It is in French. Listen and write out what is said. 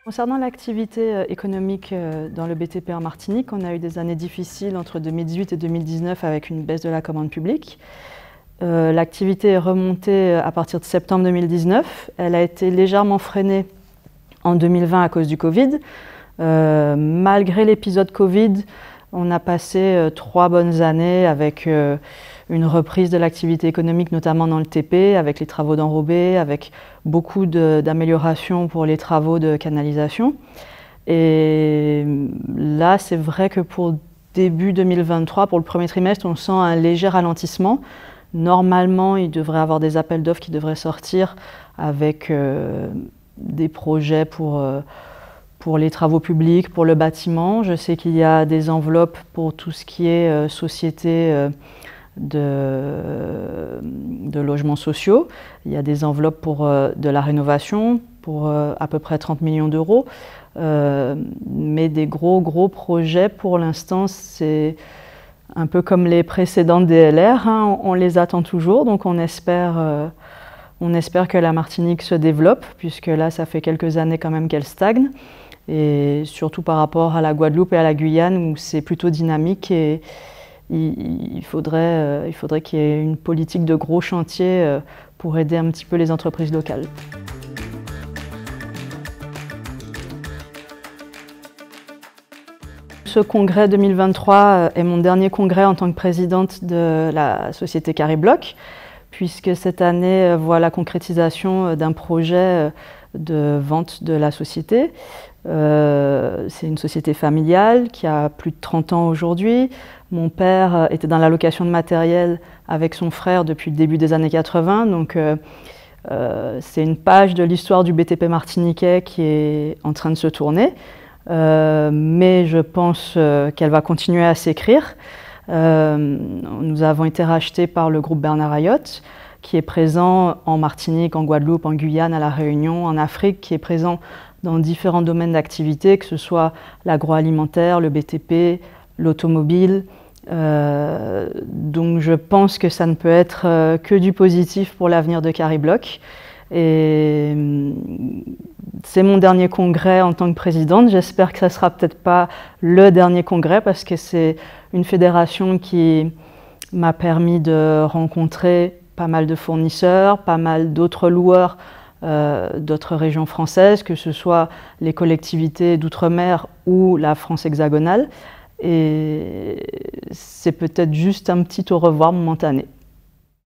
Concernant l'activité économique dans le BTP en Martinique, on a eu des années difficiles entre 2018 et 2019 avec une baisse de la commande publique. L'activité est remontée à partir de septembre 2019. Elle a été légèrement freinée en 2020 à cause du Covid. Malgré l'épisode Covid, on a passé 3 bonnes années avec une reprise de l'activité économique, notamment dans le TP, avec les travaux d'enrobés, avec beaucoup d'améliorations pour les travaux de canalisation. Et là, c'est vrai que pour début 2023, pour le premier trimestre, on sent un léger ralentissement. Normalement, il devrait y avoir des appels d'offres qui devraient sortir avec des projets pour les travaux publics, pour le bâtiment. Je sais qu'il y a des enveloppes pour tout ce qui est société de logements sociaux. Il y a des enveloppes pour de la rénovation, pour à peu près 30 millions d'euros. Mais des gros projets, pour l'instant, c'est un peu comme les précédentes DLR, hein, on les attend toujours, donc on espère que la Martinique se développe, puisque là, ça fait quelques années quand même qu'elle stagne, et surtout par rapport à la Guadeloupe et à la Guyane, où c'est plutôt dynamique, et il faudrait qu'il y ait une politique de gros chantiers pour aider un petit peu les entreprises locales. Ce congrès 2023 est mon dernier congrès en tant que présidente de la société Caribloc, puisque cette année voit la concrétisation d'un projet de vente de la société. C'est une société familiale qui a plus de 30 ans aujourd'hui. Mon père était dans la location de matériel avec son frère depuis le début des années 80, donc c'est une page de l'histoire du BTP martiniquais qui est en train de se tourner. Mais je pense qu'elle va continuer à s'écrire. Nous avons été rachetés par le groupe Bernard Ayotte, qui est présent en Martinique, en Guadeloupe, en Guyane, à La Réunion, en Afrique, qui est présent dans différents domaines d'activité, que ce soit l'agroalimentaire, le BTP, l'automobile. Donc je pense que ça ne peut être que du positif pour l'avenir de Caribloc. Et c'est mon dernier congrès en tant que présidente. J'espère que ça ne sera peut-être pas le dernier congrès, parce que c'est une fédération qui m'a permis de rencontrer pas mal de fournisseurs, pas mal d'autres loueurs d'autres régions françaises, que ce soit les collectivités d'outre-mer ou la France hexagonale. Et c'est peut-être juste un petit au revoir momentané.